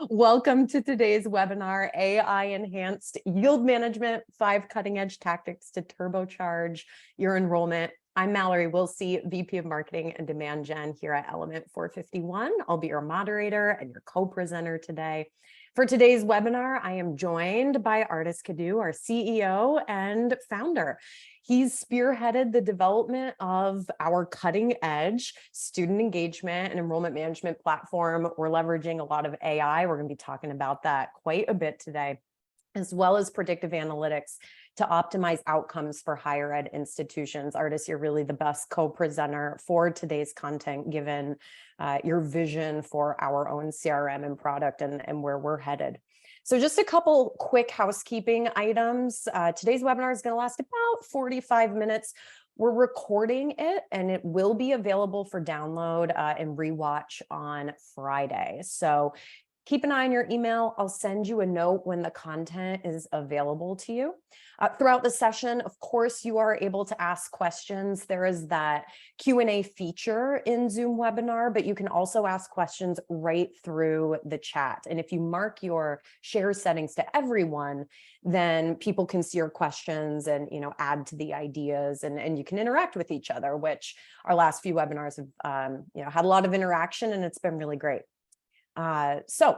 Welcome to today's webinar, AI Enhanced Yield Management, 5 Cutting-Edge Tactics to Turbocharge Your Enrollment. I'm Mallory Wilsey, VP of Marketing and Demand Gen here at Element 451. I'll be your moderator and your co-presenter today. For today's webinar, I am joined by Artis Cadieux, our CEO and founder. He's spearheaded the development of our cutting-edge student engagement and enrollment management platform. We're leveraging a lot of AI. We're going to be talking about that quite a bit today, as well as predictive analytics to optimize outcomes for higher ed institutions. Artis, you're really the best co-presenter for today's content, given your vision for our own CRM and product and where we're headed. So just a couple quick housekeeping items. Today's webinar is going to last about 45 minutes. We're recording it and it will be available for download and rewatch on Friday. So keep an eye on your email. I'll send you a note when the content is available to you. Throughout the session, of course, you are able to ask questions. There is that Q&A feature in Zoom webinar, but you can also ask questions right through the chat. And if you mark your share settings to everyone, then people can see your questions and add to the ideas, and you can interact with each other, which our last few webinars have had a lot of interaction, and it's been really great. So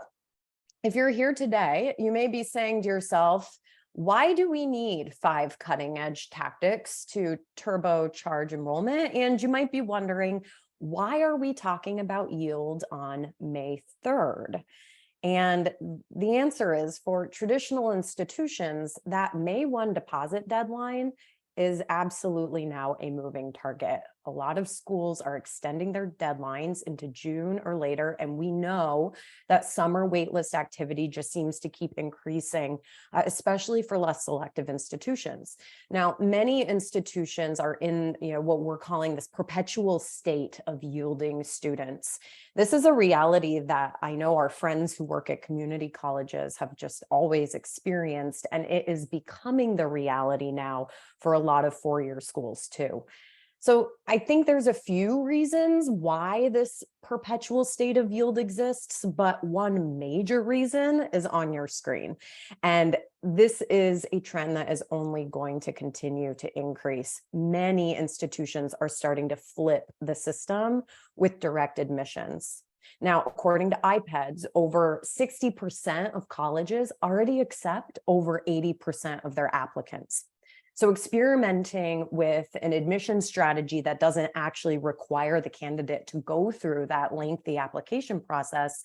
if you're here today, you may be saying to yourself, why do we need 5 cutting-edge tactics to turbocharge enrollment? And you might be wondering, why are we talking about yield on May 3rd? And the answer is, for traditional institutions, that May 1 deposit deadline is absolutely now a moving target. A lot of schools are extending their deadlines into June or later, and we know that summer waitlist activity just seems to keep increasing, especially for less selective institutions. Now, many institutions are in what we're calling this perpetual state of yielding students. This is a reality that I know our friends who work at community colleges have just always experienced, and it is becoming the reality now for a lot of four-year schools too. So I think there's a few reasons why this perpetual state of yield exists, but one major reason is on your screen. And this is a trend that is only going to continue to increase. Many institutions are starting to flip the system with direct admissions. Now, according to iPads, over 60% of colleges already accept over 80% of their applicants. So experimenting with an admission strategy that doesn't actually require the candidate to go through that lengthy application process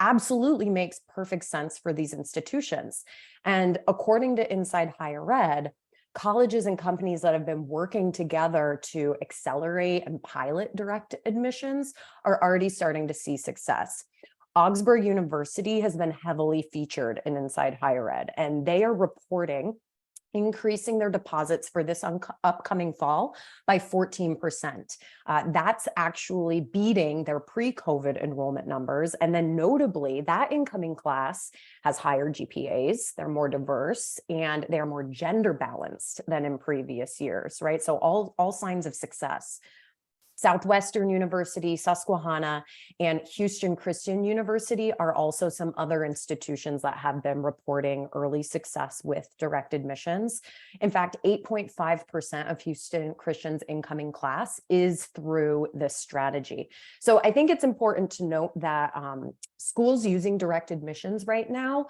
absolutely makes perfect sense for these institutions. And according to Inside Higher Ed, colleges and companies that have been working together to accelerate and pilot direct admissions are already starting to see success. Augsburg University has been heavily featured in Inside Higher Ed, and they are reporting increasing their deposits for this upcoming fall by 14%. That's actually beating their pre-COVID enrollment numbers. And then notably, that incoming class has higher GPAs, they're more diverse, and they're more gender balanced than in previous years, right? So all signs of success. Southwestern University, Susquehanna, and Houston Christian University are also some other institutions that have been reporting early success with direct admissions. In fact, 8.5% of Houston Christian's incoming class is through this strategy. So I think it's important to note that schools using direct admissions right now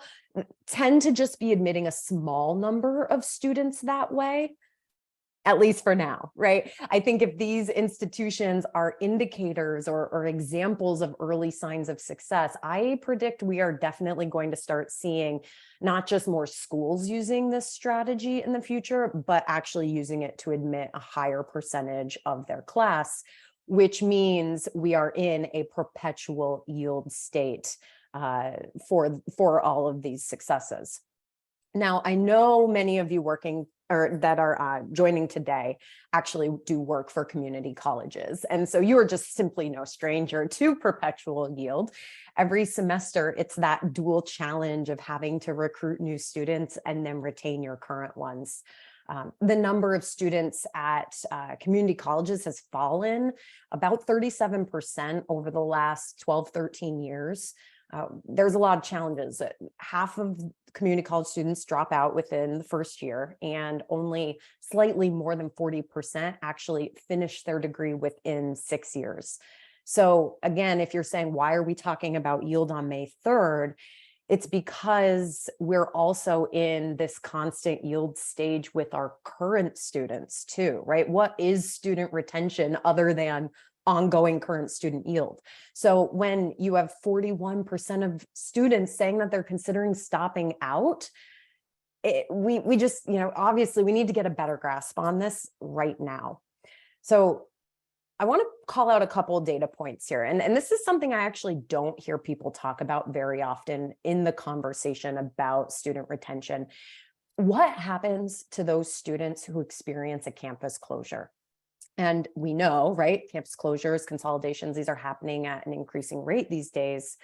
tend to just be admitting a small number of students that way, at least for now, right? I think if these institutions are indicators or examples of early signs of success, I predict we are definitely going to start seeing not just more schools using this strategy in the future, but actually using it to admit a higher percentage of their class, which means we are in a perpetual yield state for all of these successes. Now, I know many of you working or that are joining today actually do work for community colleges. And so you are just simply no stranger to perpetual yield. Every semester, it's that dual challenge of having to recruit new students and then retain your current ones. The number of students at community colleges has fallen about 37% over the last 12, 13 years. There's a lot of challenges. Half of community college students drop out within the first year, and only slightly more than 40% actually finish their degree within 6 years. So again, if you're saying, why are we talking about yield on May 3rd? It's because we're also in this constant yield stage with our current students too, right? What is student retention other than ongoing current student yield? So when you have 41% of students saying that they're considering stopping out, we just, obviously we need to get a better grasp on this right now. So I want to call out a couple of data points here. And this is something I actually don't hear people talk about very often in the conversation about student retention. What happens to those students who experience a campus closure? And we know, right, campus closures, consolidations, these are happening at an increasing rate these days.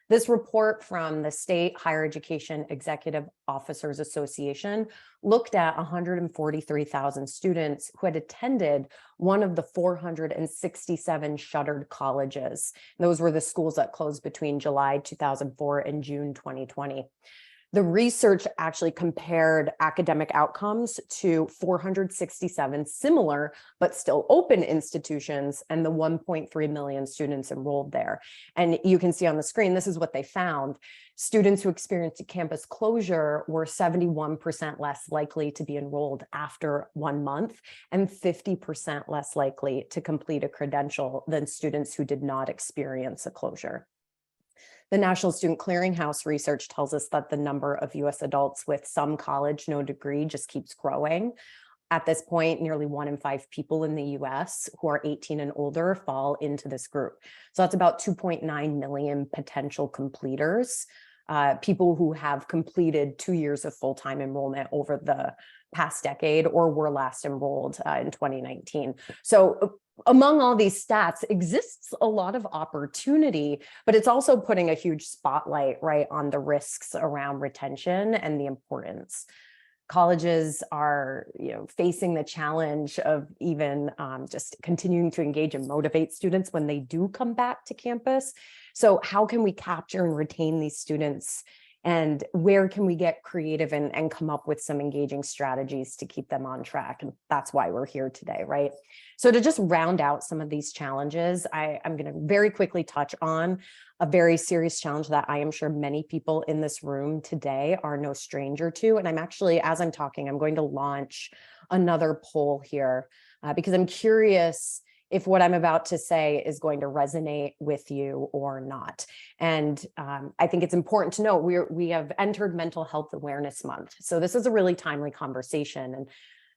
This report from the State Higher Education Executive Officers Association looked at 143,000 students who had attended one of the 467 shuttered colleges. Those were the schools that closed between July 2004 and June 2020. The research actually compared academic outcomes to 467 similar but still open institutions and the 1.3 million students enrolled there. And you can see on the screen, this is what they found. Students who experienced a campus closure were 71% less likely to be enrolled after 1 month and 50% less likely to complete a credential than students who did not experience a closure. The National Student Clearinghouse research tells us that the number of US adults with some college, no degree just keeps growing. At this point, nearly 1 in 5 people in the US who are 18 and older fall into this group. So that's about 2.9 million potential completers, people who have completed 2 years of full-time enrollment over the past decade or were last enrolled in 2019. So among all these stats exists a lot of opportunity, but it's also putting a huge spotlight, right, on the risks around retention and the importance. Colleges are, facing the challenge of even just continuing to engage and motivate students when they do come back to campus. So how can we capture and retain these students? And where can we get creative and come up with some engaging strategies to keep them on track? And that's why we're here today, right? So to just round out some of these challenges, I'm going to very quickly touch on a very serious challenge that I am sure many people in this room today are no stranger to. And I'm actually, as I'm talking, I'm going to launch another poll here because I'm curious if what I'm about to say is going to resonate with you or not. And I think it's important to note we have entered Mental Health Awareness Month. So this is a really timely conversation. And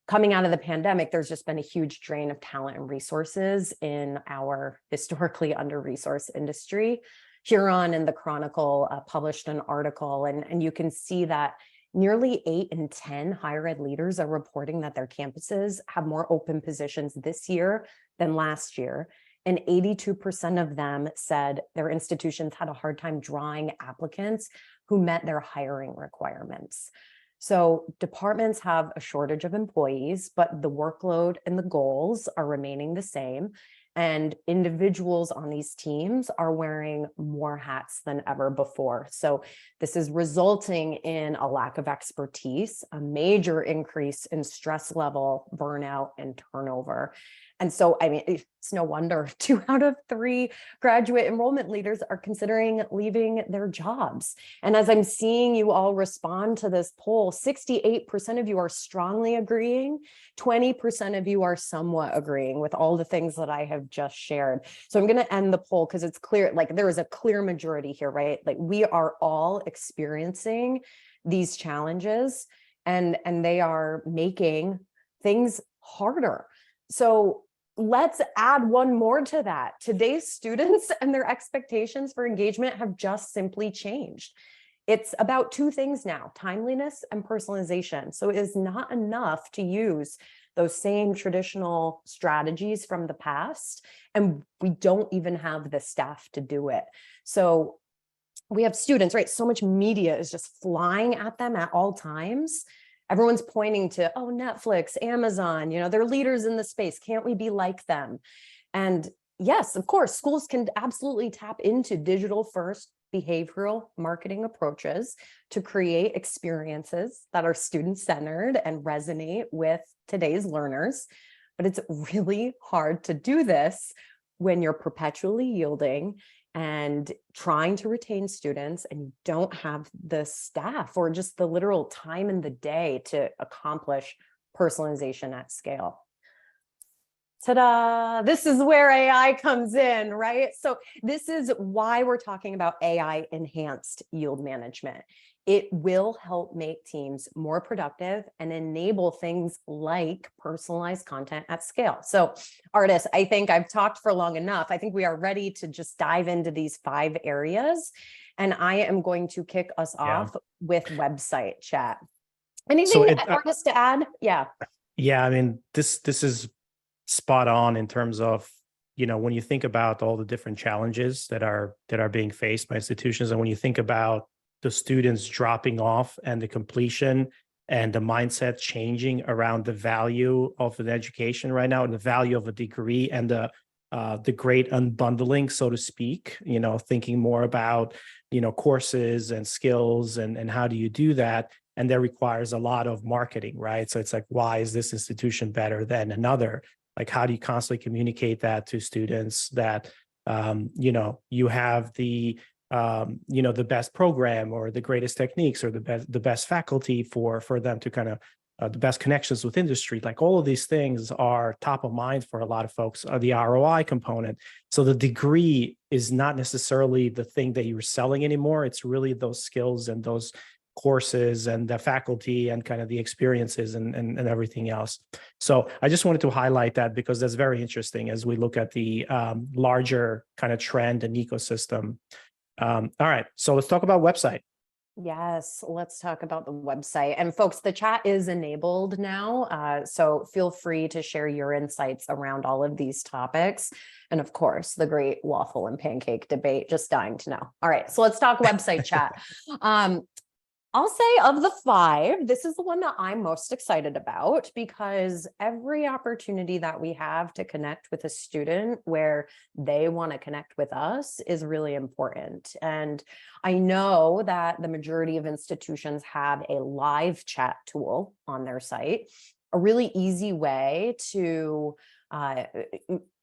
coming out of the pandemic, there's just been a huge drain of talent and resources in our historically under-resourced industry. Huron and the Chronicle published an article, and you can see that nearly 8 in 10 higher ed leaders are reporting that their campuses have more open positions this year than last year. And 82% of them said their institutions had a hard time drawing applicants who met their hiring requirements. So departments have a shortage of employees, but the workload and the goals are remaining the same. And individuals on these teams are wearing more hats than ever before. So this is resulting in a lack of expertise, a major increase in stress level, burnout, and turnover. And so, I mean, it's no wonder 2 out of 3 graduate enrollment leaders are considering leaving their jobs. And as I'm seeing you all respond to this poll, 68% of you are strongly agreeing, 20% of you are somewhat agreeing with all the things that I have just shared. So I'm going to end the poll because it's clear, like there is a clear majority here, right? Like we are all experiencing these challenges and they are making things harder. So let's add one more to that. Today's students and their expectations for engagement have just simply changed. It's about 2 things now, timeliness and personalization. So it is not enough to use those same traditional strategies from the past, and we don't even have the staff to do it. So we have students, right? So much media is just flying at them at all times. Everyone's pointing to, oh, Netflix, Amazon, they're leaders in the space. Can't we be like them? And yes, of course, schools can absolutely tap into digital first behavioral marketing approaches to create experiences that are student-centered and resonate with today's learners. But it's really hard to do this when you're perpetually yielding and trying to retain students and you don't have the staff or just the literal time in the day to accomplish personalization at scale. Ta-da! This is where AI comes in, right? So this is why we're talking about AI enhanced yield management. It will help make teams more productive and enable things like personalized content at scale. So artists, I think I've talked for long enough. I think we are ready to just dive into these 5 areas. And I am going to kick us off with website chat. Anything artists to add? Yeah. Yeah, I mean, this is spot on in terms of, when you think about all the different challenges that are being faced by institutions, and when you think about the students dropping off and the completion and the mindset changing around the value of an education right now and the value of a degree and the great unbundling, so to speak, thinking more about, courses and skills and how do you do that? And that requires a lot of marketing, right? So it's like, why is this institution better than another? Like, how do you constantly communicate that to students that, you have the best program or the greatest techniques or the best faculty for them to kind of the best connections with industry. Like, all of these things are top of mind for a lot of folks, the ROI component. So the degree is not necessarily the thing that you're selling anymore. It's really those skills and those courses and the faculty and kind of the experiences and everything else. So I just wanted to highlight that because that's very interesting as we look at the larger kind of trend and ecosystem. All right, so let's talk about website. Yes, let's talk about the website. And folks, the chat is enabled now, so feel free to share your insights around all of these topics. And of course, the great waffle and pancake debate, just dying to know. All right, so let's talk website chat. I'll say of the 5, this is the one that I'm most excited about because every opportunity that we have to connect with a student where they want to connect with us is really important. And I know that the majority of institutions have a live chat tool on their site, a really easy way to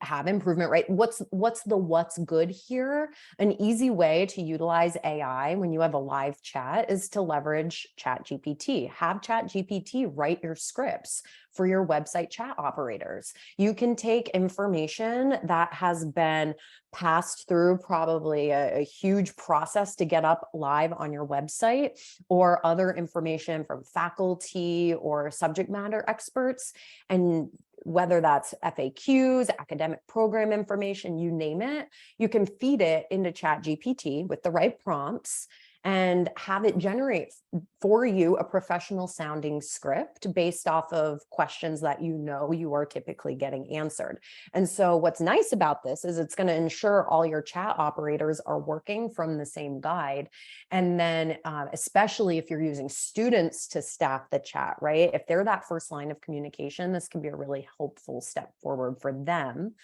have improvement, right? What's good here? An easy way to utilize AI when you have a live chat is to leverage ChatGPT. Have ChatGPT write your scripts for your website chat operators. You can take information that has been passed through probably a huge process to get up live on your website, or other information from faculty or subject matter experts, and whether that's FAQs, academic program information, you name it, you can feed it into ChatGPT with the right prompts and have it generate for you a professional sounding script based off of questions that you are typically getting answered. And so what's nice about this is it's going to ensure all your chat operators are working from the same guide. And then especially if you're using students to staff the chat, right? If they're that first line of communication, this can be a really helpful step forward for them.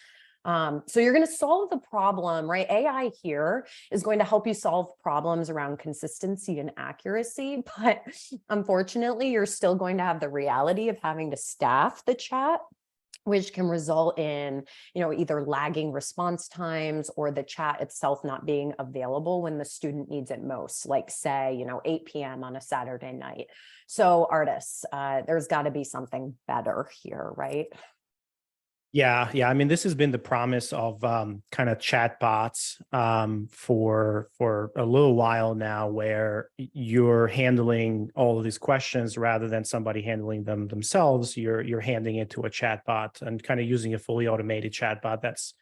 So you're going to solve the problem, right? AI here is going to help you solve problems around consistency and accuracy, but unfortunately, you're still going to have the reality of having to staff the chat, which can result in, either lagging response times or the chat itself not being available when the student needs it most, like say, 8 p.m. on a Saturday night. So artists, there's got to be something better here, right? Yeah. I mean, this has been the promise of kind of chat bots for a little while now, where you're handling all of these questions rather than somebody handling them themselves. You're handing it to a chat bot and kind of using a fully automated chat bot that's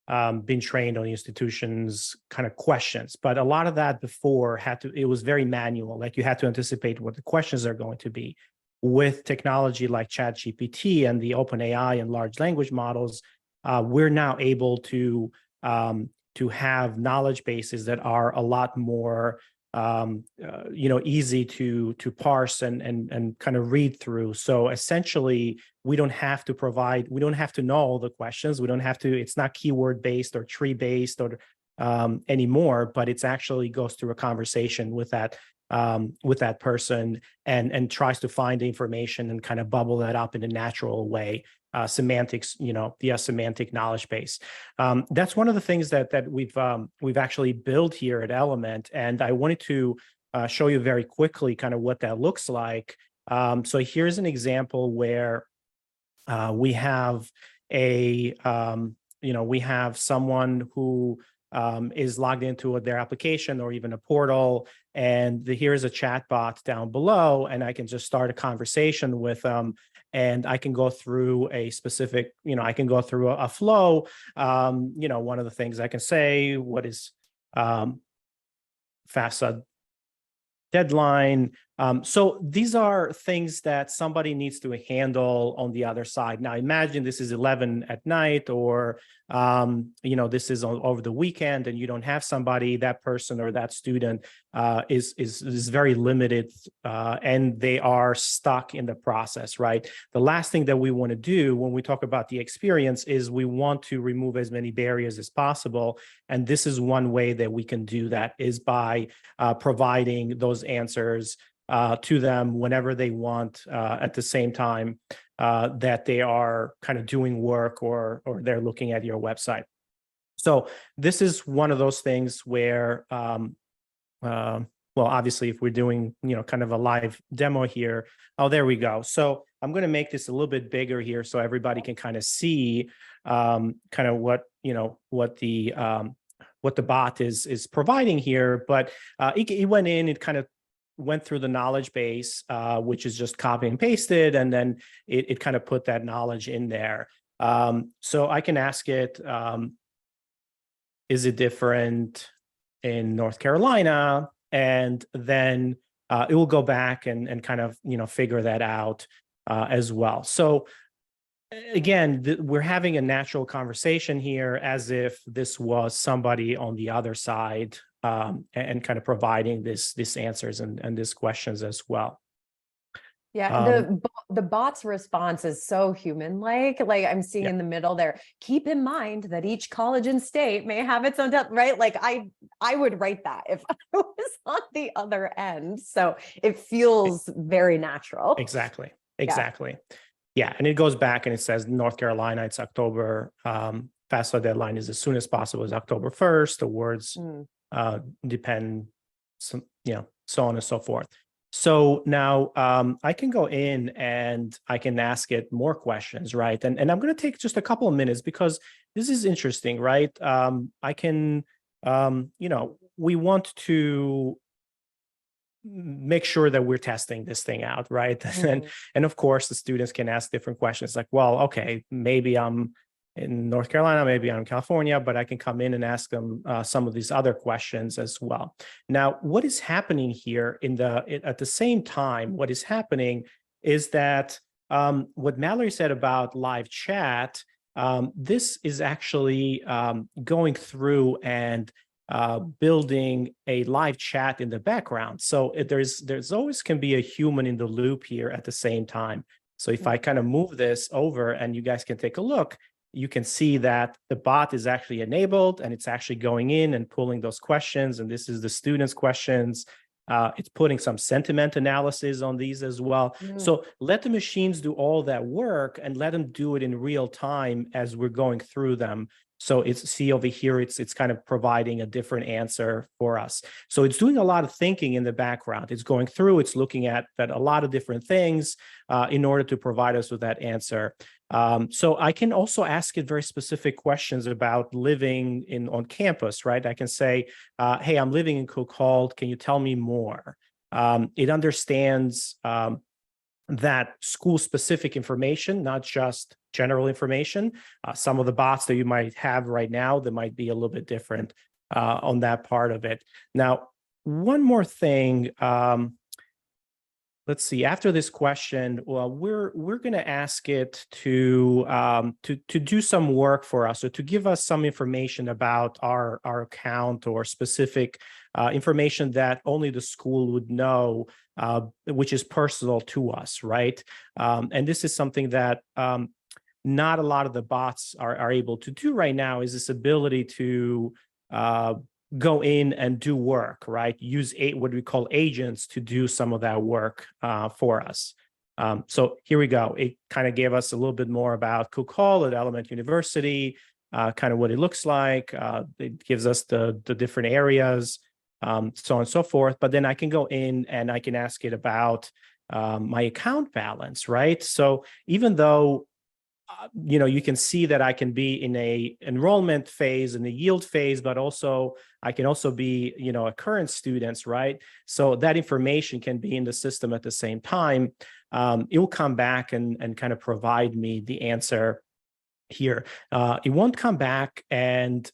been trained on the institution's kind of questions. But a lot of that before it was very manual. Like, you had to anticipate what the questions are going to be. With technology like ChatGPT and the OpenAI and large language models, we're now able to have knowledge bases that are a lot more easy to parse and kind of read through. So essentially, we don't have to know all the questions. We don't have to. It's not keyword based or tree based or anymore, but it's actually goes through a conversation with that person and tries to find the information and kind of bubble that up in a natural way. Semantics, via semantic knowledge base. That's one of the things that we've actually built here at Element, and I wanted to show you very quickly kind of what that looks like. So here's an example where we have we have someone who is logged into their application or even a portal, and here's a chat bot down below, and I can just start a conversation with them, and I can go through a specific, I can go through a flow. One of the things I can say, what is FAFSA deadline. So these are things that somebody needs to handle on the other side. Now, imagine this is 11 at night, or this is over the weekend, and you don't have somebody. That person or that student is very limited, and they are stuck in the process, right? The last thing that we want to do when we talk about the experience is we want to remove as many barriers as possible, and this is one way that we can do that is by providing those answers to them whenever they want, at the same time that they are kind of doing work or they're looking at your website. So this is one of those things where, well, obviously, if we're doing, kind of a live demo here, oh, there we go. So I'm going to make this a little bit bigger here so everybody can kind of see kind of what the bot is providing here. But it went in, it kind of went through the knowledge base, which is just copy and pasted, and then it kind of put that knowledge in there. So I can ask it, is it different in North Carolina? And then it will go back and kind of, figure that out as well. So again, we're having a natural conversation here as if this was somebody on the other side, and kind of providing these answers and these questions as well. Yeah, the bot's response is so human-like. Like I'm seeing in the middle there, keep in mind that each college and state may have its own right? Like I would write that if I was on the other end. So it feels very natural. Exactly. Yeah, and it goes back and it says North Carolina, it's October. FAFSA deadline is as soon as possible, is October 1st. The words depend, so on and so forth. So now I can go in and I can ask it more questions, right? And I'm going to take just a couple of minutes because this is interesting, right? I can, we want to make sure that we're testing this thing out, right? And of course, the students can ask different questions like, well, okay, maybe I'm in North Carolina, maybe I'm in California, but I can come in and ask them some of these other questions as well. Now, what is happening here at the same time, what is happening is that what Mallory said about live chat, this is actually going through and building a live chat in the background. So there's always can be a human in the loop here at the same time. So if I kind of move this over and you guys can take a look, you can see that the bot is actually enabled and it's actually going in and pulling those questions. And this is the students' questions. It's putting some sentiment analysis on these as well. So let the machines do all that work and let them do it in real time as we're going through them. So see over here, it's kind of providing a different answer for us. So it's doing a lot of thinking in the background. It's going through, it's looking at a lot of different things in order to provide us with that answer. So I can also ask it very specific questions about living on campus, right? I can say, hey, I'm living in Cook Hall. Can you tell me more? It understands that school-specific information, not just general information. Some of the bots that you might have right now, that might be a little bit different on that part of it. Now, one more thing let's see. After this question, well, we're going to ask it to do some work for us, or to give us some information about our account, or specific information that only the school would know, which is personal to us, right? And this is something that not a lot of the bots are able to do right now. Is this ability to go in and do work, right? Use what we call agents to do some of that work for us. So here we go. It kind of gave us a little bit more about Cook Hall at Element University, kind of what it looks like. It gives us the different areas, so on and so forth. But then I can go in and I can ask it about my account balance, right? So even though you can see that I can be in a enrollment phase and the yield phase, but also I can also be, a current students, right? So that information can be in the system at the same time. It will come back and kind of provide me the answer here. It won't come back and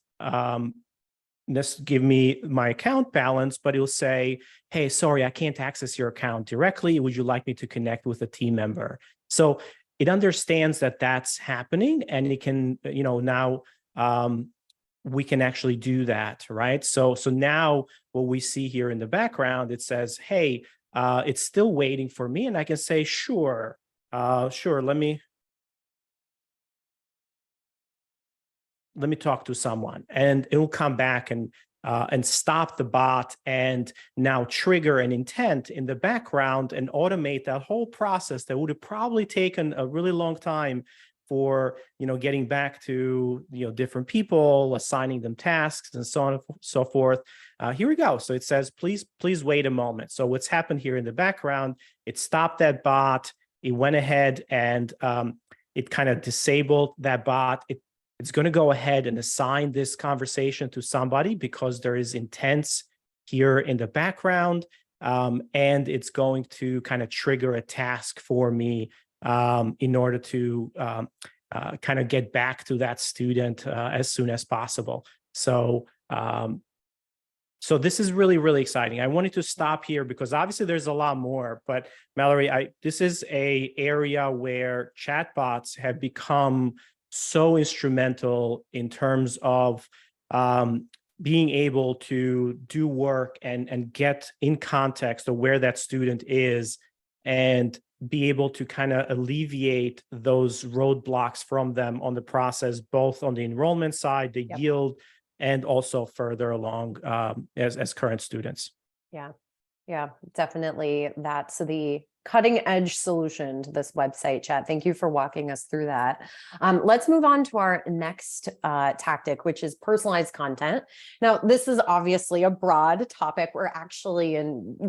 just give me my account balance, but it'll say, hey, sorry, I can't access your account directly. Would you like me to connect with a team member? So it understands that that's happening, and it can, now we can actually do that, right? So now what we see here in the background, it says, hey, it's still waiting for me, and I can say, sure, let me talk to someone, and it will come back and stop the bot, and now trigger an intent in the background and automate that whole process that would have probably taken a really long time for getting back to different people, assigning them tasks, and so on and so forth. Here we go. So it says, please wait a moment. So what's happened here in the background? It stopped that bot. It went ahead and it kind of disabled that bot. It's going to go ahead and assign this conversation to somebody because there is intents here in the background, and it's going to kind of trigger a task for me in order to kind of get back to that student as soon as possible. So this is really, really exciting. I wanted to stop here because obviously there's a lot more, but Mallory, this is an area where chatbots have become so instrumental in terms of being able to do work and get in context of where that student is, and be able to kind of alleviate those roadblocks from them on the process, both on the enrollment side, the yield, and also further along as current students. Yeah, definitely. That's the cutting edge solution to this website, Chad. Thank you for walking us through that. Let's move on to our next tactic, which is personalized content. Now, this is obviously a broad topic. We're actually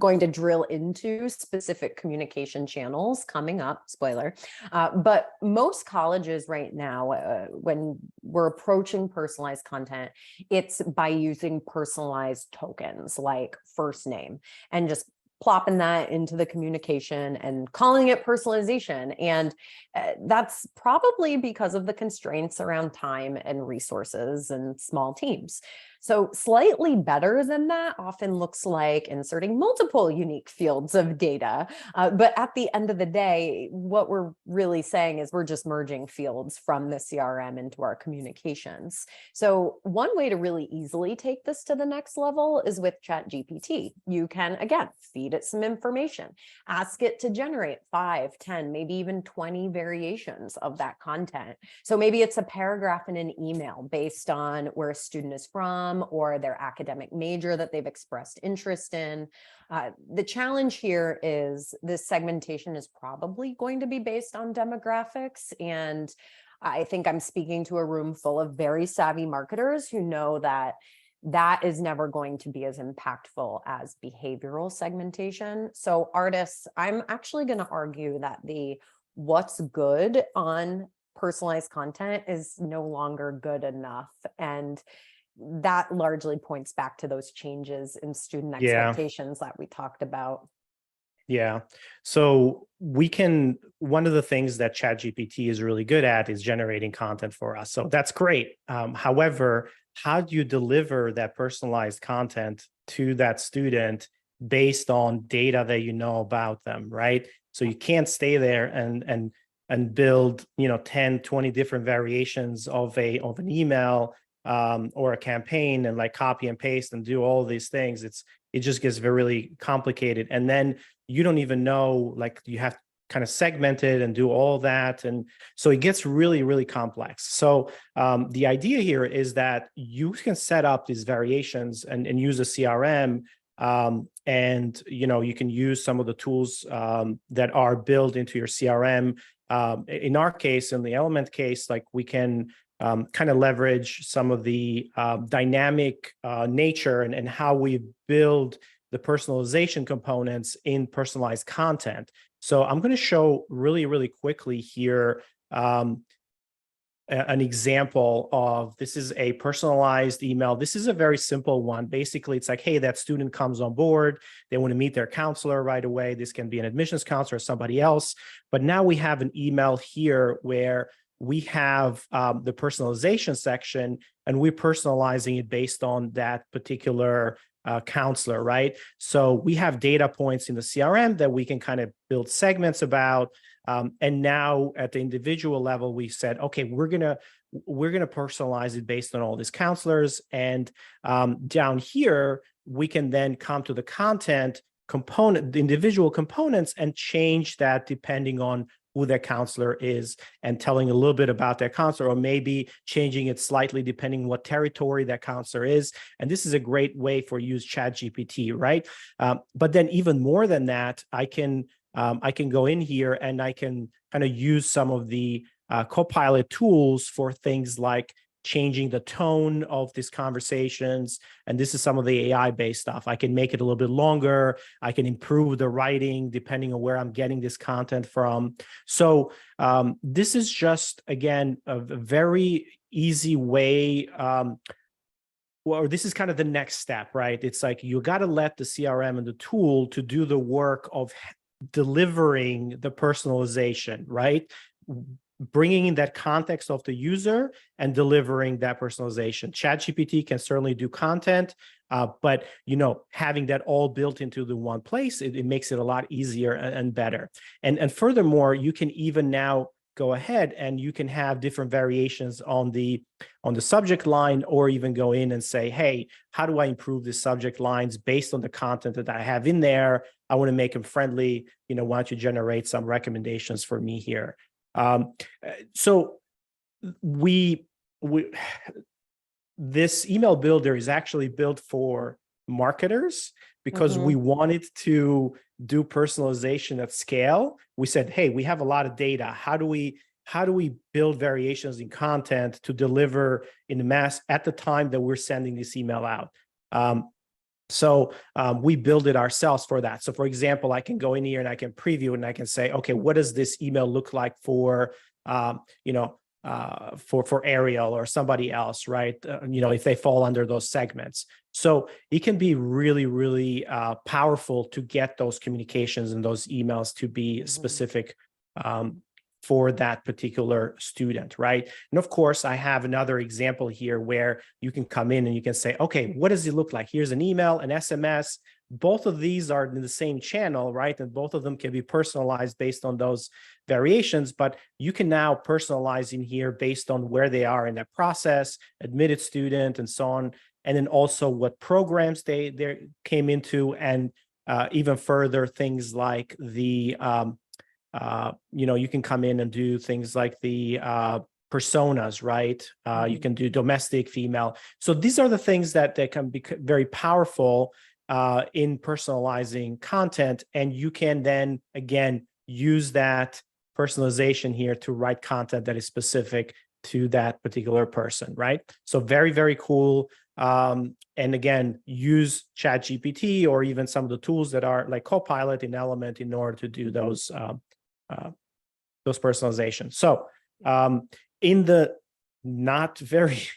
going to drill into specific communication channels coming up, spoiler. But most colleges right now, when we're approaching personalized content, it's by using personalized tokens like first name, and just plopping that into the communication and calling it personalization. And that's probably because of the constraints around time and resources and small teams. So slightly better than that often looks like inserting multiple unique fields of data. But at the end of the day, what we're really saying is we're just merging fields from the CRM into our communications. So one way to really easily take this to the next level is with ChatGPT. You can, again, feed it some information, ask it to generate 5, 10, maybe even 20 variations of that content. So maybe it's a paragraph in an email based on where a student is from, or their academic major that they've expressed interest in. The challenge here is this segmentation is probably going to be based on demographics. And I think I'm speaking to a room full of very savvy marketers who know that that is never going to be as impactful as behavioral segmentation. So artists, I'm actually going to argue that the what's good on personalized content is no longer good enough. And that largely points back to those changes in student expectations that we talked about. Yeah. So one of the things that ChatGPT is really good at is generating content for us. So that's great. However, how do you deliver that personalized content to that student based on data that you know about them, right? So you can't stay there and build, 10, 20 different variations of an email or a campaign and like copy and paste and do all these things. It just gets really complicated. And then you don't even know, like you have to kind of segment it and do all that. And so it gets really, really complex. So the idea here is that you can set up these variations and use a CRM. And you can use some of the tools that are built into your CRM. In our case, in the Element case, like we can kind of leverage some of the dynamic nature and how we build the personalization components in personalized content. So I'm going to show really, really quickly here an example of, this is a personalized email. This is a very simple one. Basically, it's like, hey, that student comes on board. They want to meet their counselor right away. This can be an admissions counselor or somebody else. But now we have an email here where we have the personalization section, and we're personalizing it based on that particular counselor, right? So we have data points in the CRM that we can kind of build segments about. And now at the individual level, we said, okay, we're gonna personalize it based on all these counselors. And down here, we can then come to the content component, the individual components, and change that depending on who their counselor is, and telling a little bit about their counselor, or maybe changing it slightly depending on what territory that counselor is. And this is a great way for use ChatGPT, right? But then even more than that, I can go in here and I can kind of use some of the Copilot tools for things like changing the tone of these conversations. And this is some of the AI-based stuff. I can make it a little bit longer. I can improve the writing depending on where I'm getting this content from. So this is just, again, a very easy way. Well, this is kind of the next step, right? It's like you got to let the CRM and the tool to do the work of delivering the personalization, right? Bringing in that context of the user and delivering that personalization. ChatGPT can certainly do content, but having that all built into the one place, it makes it a lot easier and better. And furthermore, you can even now go ahead and you can have different variations on the subject line, or even go in and say, hey, how do I improve the subject lines based on the content that I have in there? I want to make them friendly. Why don't you generate some recommendations for me here? So this email builder is actually built for marketers, because we wanted to do personalization at scale. We said, hey, we have a lot of data. How do we build variations in content to deliver in the mass at the time that we're sending this email out? So we build it ourselves for that. So for example, I can go in here and I can preview and I can say, okay, what does this email look like for, for Ariel or somebody else, right? If they fall under those segments. So it can be really, really powerful to get those communications and those emails to be specific for that particular student, right? And of course, I have another example here where you can come in and you can say, okay, what does it look like? Here's an email, an SMS. Both of these are in the same channel, right? And both of them can be personalized based on those variations, but you can now personalize in here based on where they are in that process, admitted student and so on. And then also what programs they came into, and even further things like the, you can come in and do things like the personas, right? You can do domestic, female. So these are the things that can be very powerful in personalizing content. And you can then, again, use that personalization here to write content that is specific to that particular person, right? So very, very cool. And again, use ChatGPT or even some of the tools that are like Copilot in Element in order to do those personalizations. So in the not very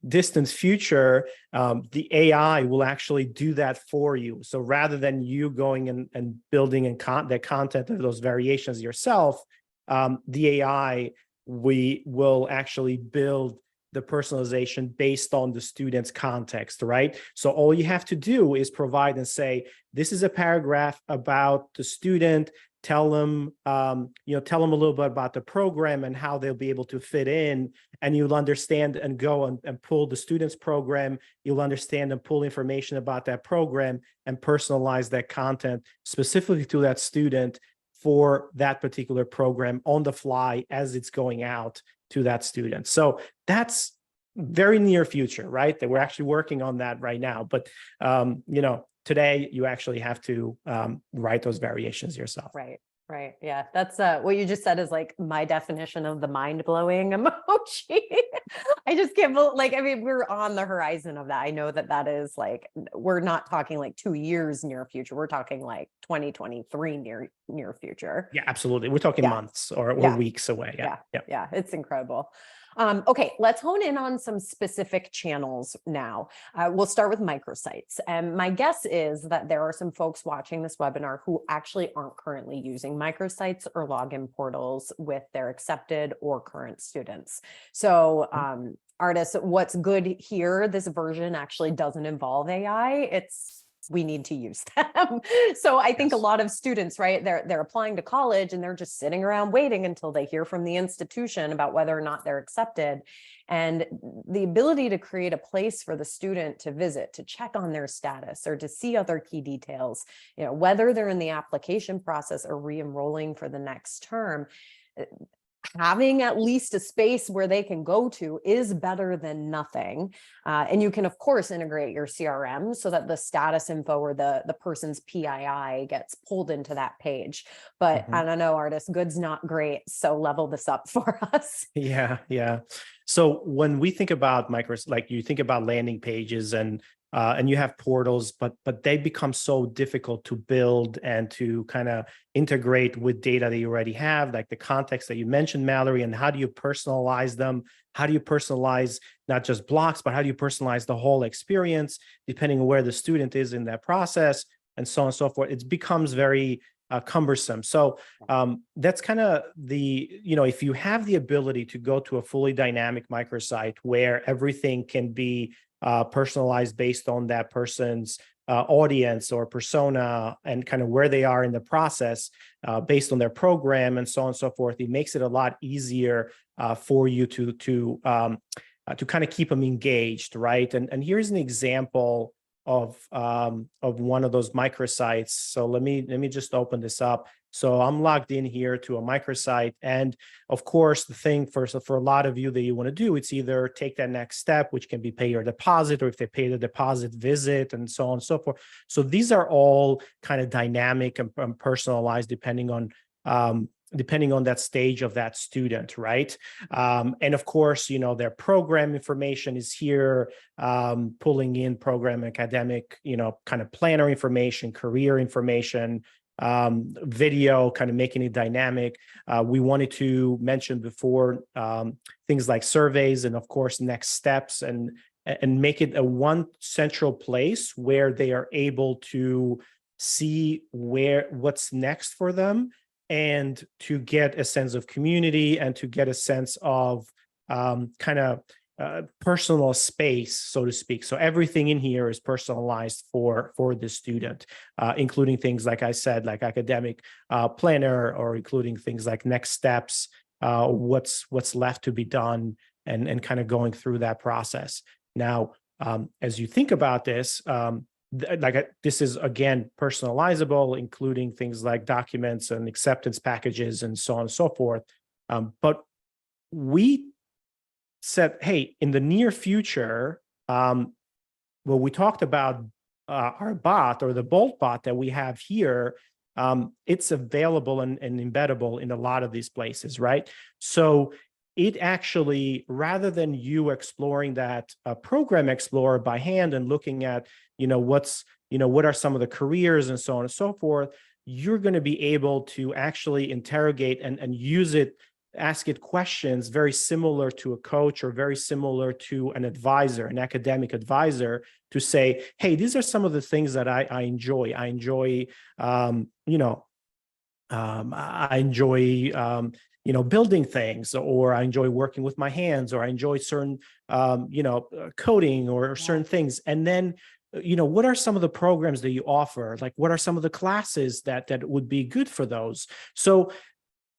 distant future, the AI will actually do that for you. So rather than you going and building the content of those variations yourself, the AI, we will actually build the personalization based on the student's context, right? So all you have to do is provide and say, this is a paragraph about the student. Tell them, tell them a little bit about the program and how they'll be able to fit in, and you'll understand and go and pull the student's program. You'll understand and pull information about that program and personalize that content specifically to that student for that particular program on the fly as it's going out to that student. So that's very near future, right? That we're actually working on that right now. But, today you actually have to write those variations yourself. Right. Right. Yeah. That's what you just said is like my definition of the mind-blowing emoji. I just can't I mean, we're on the horizon of that. I know that is like, we're not talking like 2 years near future. We're talking like 2023 near future. Yeah, absolutely. We're talking months or weeks away. Yeah. It's incredible. Okay, let's hone in on some specific channels now. We'll start with microsites. And my guess is that there are some folks watching this webinar who actually aren't currently using microsites or login portals with their accepted or current students. So artists, what's good here, this version actually doesn't involve AI. We need to use them. So I think a lot of students, right, they're applying to college and they're just sitting around waiting until they hear from the institution about whether or not they're accepted. And the ability to create a place for the student to visit, to check on their status or to see other key details, whether they're in the application process or re-enrolling for the next term, having at least a space where they can go to is better than nothing. And you can, of course, integrate your CRM so that the status info or the person's PII gets pulled into that page. But I don't know, artists, good's not great. So level this up for us. Yeah. So when we think about you think about landing pages and you have portals, but they become so difficult to build and to kind of integrate with data that you already have, like the context that you mentioned, Mallory, and how do you personalize them? How do you personalize not just blocks, but how do you personalize the whole experience, depending on where the student is in that process, and so on and so forth? It becomes very cumbersome. So that's kind of if you have the ability to go to a fully dynamic microsite where everything can be personalized based on that person's audience or persona and kind of where they are in the process based on their program and so on and so forth, it makes it a lot easier for you to kind of keep them engaged, right? And here's an example of one of those microsites. So let me just open this up. So I'm logged in here to a microsite, and of course, the thing for a lot of you that you want to do, it's either take that next step, which can be pay your deposit, or if they pay the deposit, visit, and so on and so forth. So these are all kind of dynamic and personalized depending on that stage of that student, right? And of course, their program information is here, pulling in program academic, kind of planner information, career information, video, kind of making it dynamic. We wanted to mention before things like surveys and of course next steps, and make it a one central place where they are able to see what's next for them, and to get a sense of community and to get a sense of kind of personal space, so to speak. So everything in here is personalized for the student, including things, like I said, like academic planner, or including things like next steps, what's left to be done, and kind of going through that process. Now, as you think about this, this is again personalizable, including things like documents and acceptance packages and so on and so forth. But we said, hey, in the near future, we talked about our bot, or the Bolt bot that we have here. It's available and embeddable in a lot of these places, right? So it actually, rather than you exploring that program explorer by hand and looking at, what are some of the careers and so on and so forth, you're going to be able to actually interrogate and use it, ask it questions very similar to a coach or very similar to an advisor, an academic advisor, to say, hey, these are some of the things that I enjoy. I enjoy, building things, or I enjoy working with my hands, or I enjoy certain, coding or certain things. And then, what are some of the programs that you offer? Like, what are some of the classes that would be good for those? So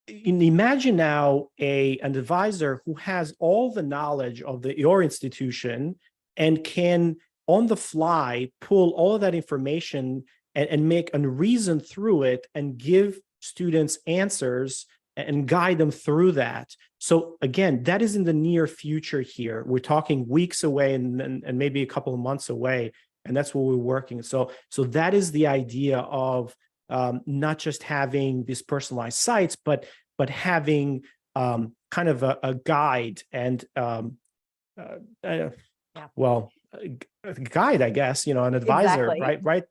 imagine now an advisor who has all the knowledge of your institution and can on the fly pull all of that information and make and reason through it and give students answers and guide them through that. So again, that is in the near future here. We're talking weeks away and maybe a couple of months away, and that's what we're working. So that is the idea of not just having these personalized sites, but having kind of a guide and well, a guide, I guess, an advisor, Exactly. right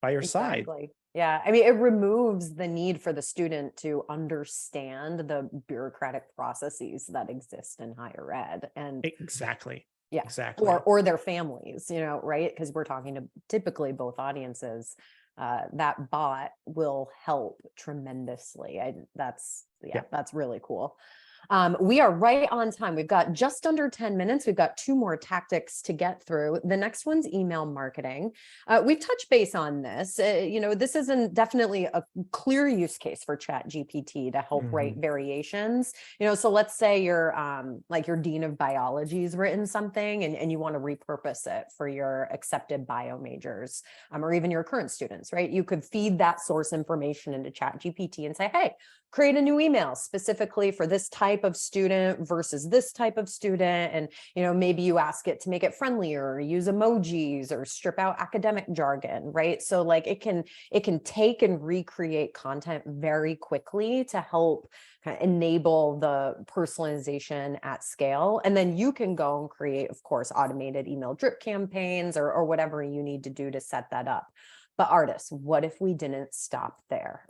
by your side. Exactly. Yeah. I mean, it removes the need for the student to understand the bureaucratic processes that exist in higher ed. And Exactly. yeah, Exactly. or their families, right? Because we're talking to typically both audiences. That bot will help tremendously. That's really cool. We are right on time. We've got just under 10 minutes. We've got 2 more tactics to get through. The next one's email marketing. We've touched base on this. This isn't definitely a clear use case for ChatGPT to help write variations. So let's say you're like your dean of biology's written something and you want to repurpose it for your accepted bio majors, or even your current students, right? You could feed that source information into ChatGPT and say, hey, create a new email specifically for this type of student versus this type of student. And, maybe you ask it to make it friendlier, or use emojis, or strip out academic jargon, right? So like it can take and recreate content very quickly to help kind of enable the personalization at scale. And then you can go and create, of course, automated email drip campaigns or whatever you need to do to set that up. But artists, what if we didn't stop there?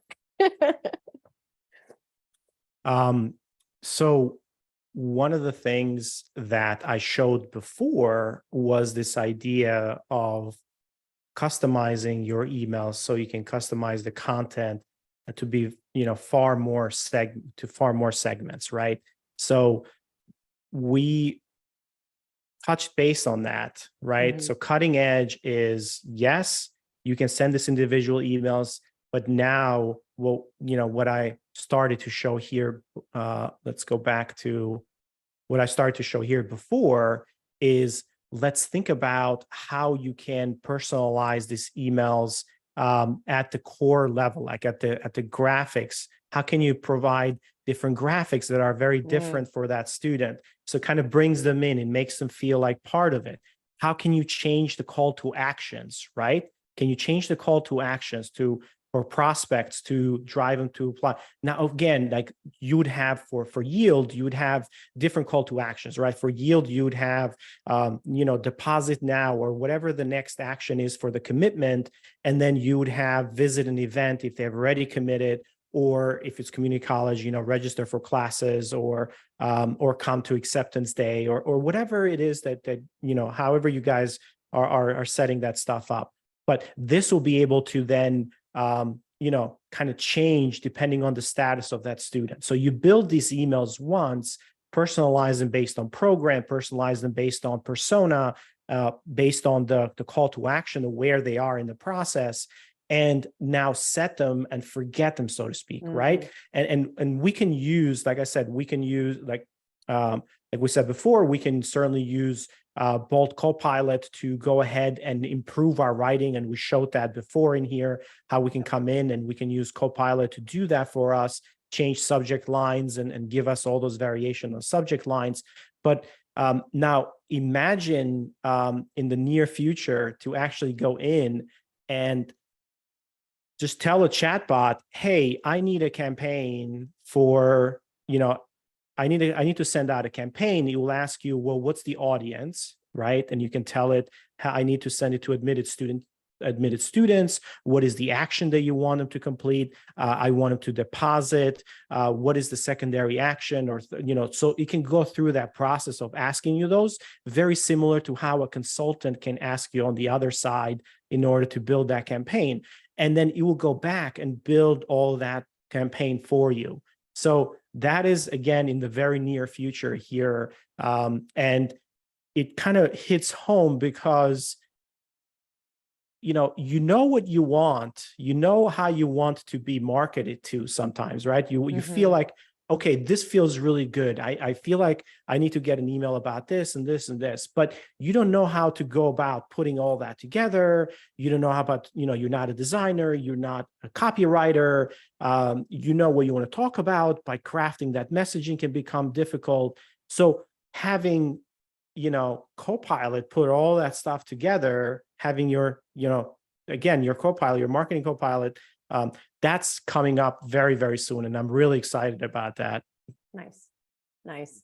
So one of the things that I showed before was this idea of customizing your emails so you can customize the content to be, far more segments, right? So we touched base on that, right? So cutting edge is, yes, you can send this individual emails, but now, what I started to show here, let's go back to what I started to show here before is let's think about how you can personalize these emails at the core level, like at the graphics. How can you provide different graphics that are very different for that student? So it kind of brings them in and makes them feel like part of it. How can you change the call to actions, right? Can you change the call to actions for prospects to drive them to apply? Now, again, like you would have for yield, you would have different call to actions, right? For yield, you would have, deposit now or whatever the next action is for the commitment. And then you would have visit an event if they've already committed, or if it's community college, register for classes or come to acceptance day or whatever it is that however you guys are setting that stuff up. But this will be able to then kind of change depending on the status of that student. So you build these emails once, personalize them based on program, personalize them based on persona, based on the call to action of where they are in the process, and now set them and forget them, so to speak, right? And we can use, like I said, we can use like we said before, we can certainly use Bolt Copilot to go ahead and improve our writing. And we showed that before in here, how we can come in and we can use Copilot to do that for us, change subject lines and give us all those variation on subject lines. But now imagine in the near future to actually go in and just tell a chatbot, hey, I need a campaign for, I need to send out a campaign. It will ask you, well, what's the audience, right? And you can tell it how I need to send it to admitted students. What is the action that you want them to complete? I want them to deposit. What is the secondary action? Or, so it can go through that process of asking you those, very similar to how a consultant can ask you on the other side in order to build that campaign. And then it will go back and build all that campaign for you. So that is, again, in the very near future here. And it kind of hits home because, you know what you want, how you want to be marketed to sometimes, right? You feel like, okay, this feels really good. I feel like I need to get an email about this and this and this, but you don't know how to go about putting all that together. You don't know how about, you're not a designer, you're not a copywriter. What you want to talk about. By crafting that messaging can become difficult. So having Copilot put all that stuff together, having your, again, your Copilot, your marketing Copilot, that's coming up very, very soon. And I'm really excited about that. Nice. Nice.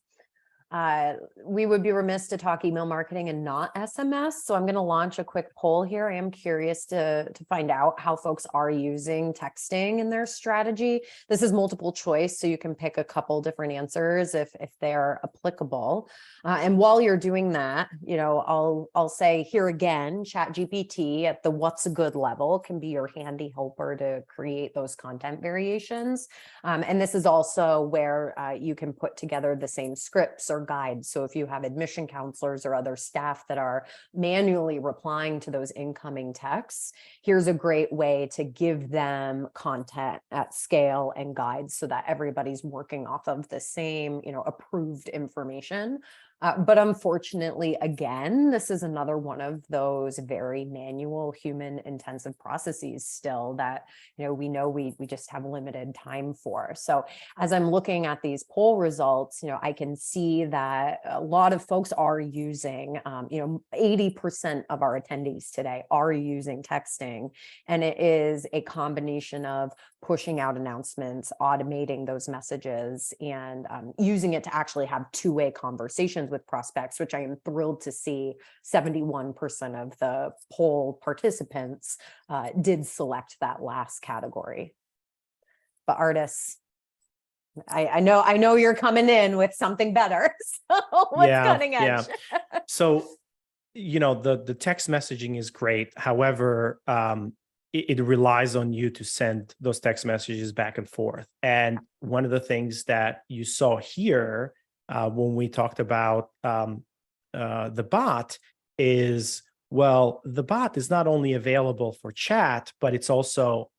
We would be remiss to talk email marketing and not SMS. So I'm going to launch a quick poll here. I am curious to find out how folks are using texting in their strategy. This is multiple choice, so you can pick a couple different answers if they're applicable. And while you're doing that, I'll say here again, ChatGPT at the what's a good level can be your handy helper to create those content variations. And this is also where you can put together the same scripts or guides. So if you have admission counselors or other staff that are manually replying to those incoming texts, here's a great way to give them content at scale and guides so that everybody's working off of the same, approved information. But unfortunately, again, this is another one of those very manual, human intensive processes still that, we just have limited time for. So as I'm looking at these poll results, I can see that a lot of folks are using, 80% of our attendees today are using texting. And it is a combination of pushing out announcements, automating those messages, and using it to actually have two-way conversations with prospects, which I am thrilled to see 71% of the poll participants did select that last category. But Artis, I know you're coming in with something better. So what's cutting edge? Yeah. So, the text messaging is great. However, it relies on you to send those text messages back and forth. And one of the things that you saw here when we talked about the bot is, well, the bot is not only available for chat, but it's also,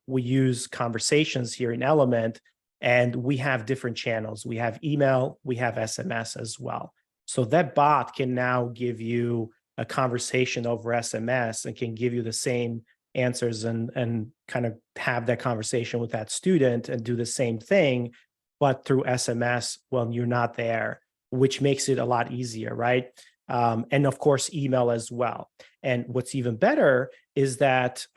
we use conversations here in Element, and we have different channels. We have email, we have SMS as well. So that bot can now give you a conversation over SMS and can give you the same answers and kind of have that conversation with that student and do the same thing, but through SMS when you're not there, which makes it a lot easier, right? And of course, email as well. And what's even better is that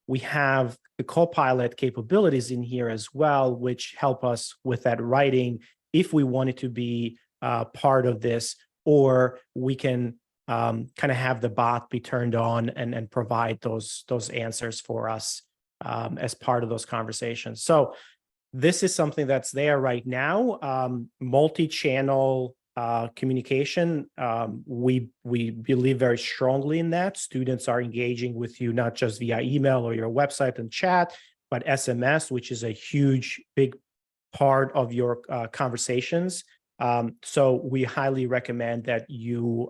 we have the Copilot capabilities in here as well, which help us with that writing if we want it to be part of this, or we can kind of have the bot be turned on and provide those answers for us as part of those conversations. So this is something that's there right now. Multi-channel communication. We believe very strongly in that. Students are engaging with you not just via email or your website and chat, but SMS, which is a huge, big part of your conversations. So we highly recommend that you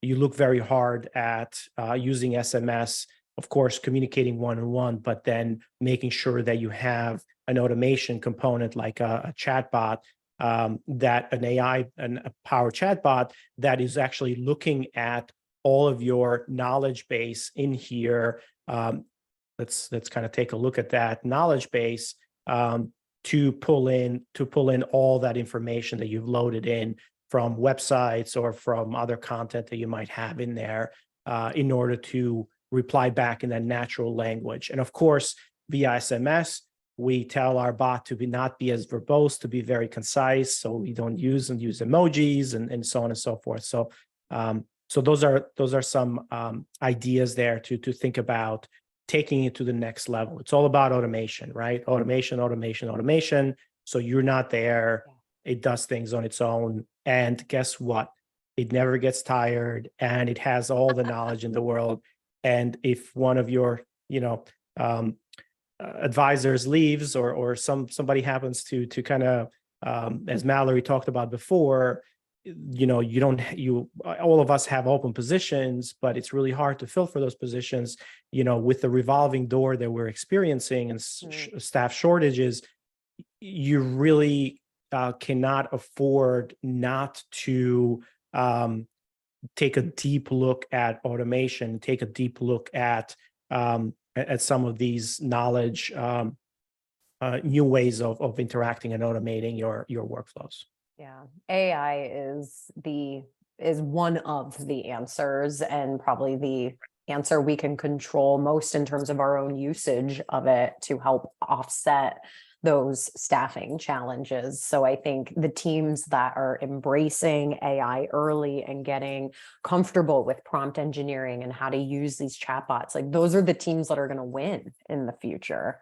look very hard at using SMS, of course, communicating one-on-one, but then making sure that you have an automation component like a chatbot, that an AI and a power chatbot that is actually looking at all of your knowledge base in here. Let's kind of take a look at that knowledge base. To pull in all that information that you've loaded in from websites or from other content that you might have in there, in order to reply back in that natural language. And of course, via SMS, we tell our bot to not be as verbose, to be very concise, so we don't use emojis and so on and so forth. So so those are some ideas there to think about taking it to the next level. It's all about automation, right? Automation. So you're not there. It does things on its own. And guess what? It never gets tired, and it has all the knowledge in the world. And if one of your, advisors leaves or somebody happens to kind of, as Mallory talked about before, all of us have open positions, but it's really hard to fill for those positions, with the revolving door that we're experiencing and staff shortages. You really cannot afford not to take a deep look at automation, take a deep look at some of these knowledge, new ways of interacting and automating your workflows. Yeah, AI is one of the answers, and probably the answer we can control most in terms of our own usage of it to help offset those staffing challenges. So I think the teams that are embracing AI early and getting comfortable with prompt engineering and how to use these chatbots, like those are the teams that are going to win in the future.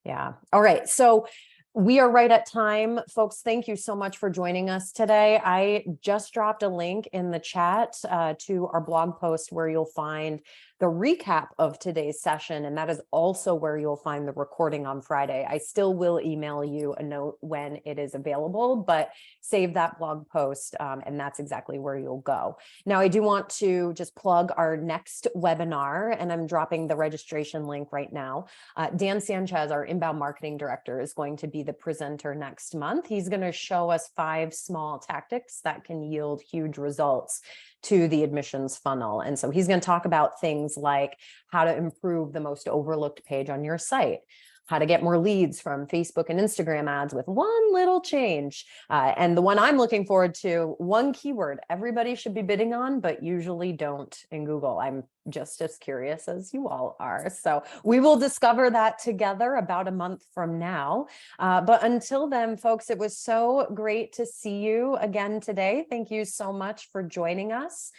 Yeah. All right. So we are right at time, folks. Thank you so much for joining us today. I just dropped a link in the chat to our blog post where you'll find the recap of today's session, and that is also where you'll find the recording on Friday. I still will email you a note when it is available, but save that blog post, and that's exactly where you'll go. Now, I do want to just plug our next webinar, and I'm dropping the registration link right now. Dan Sanchez, our inbound marketing director, is going to be the presenter next month. He's going to show us 5 small tactics that can yield huge results to the admissions funnel. And so he's going to talk about things like how to improve the most overlooked page on your site, how to get more leads from Facebook and Instagram ads with one little change. And the one I'm looking forward to, one keyword everybody should be bidding on, but usually don't in Google. I'm just as curious as you all are. So we will discover that together about a month from now. But until then, folks, it was so great to see you again today. Thank you so much for joining us.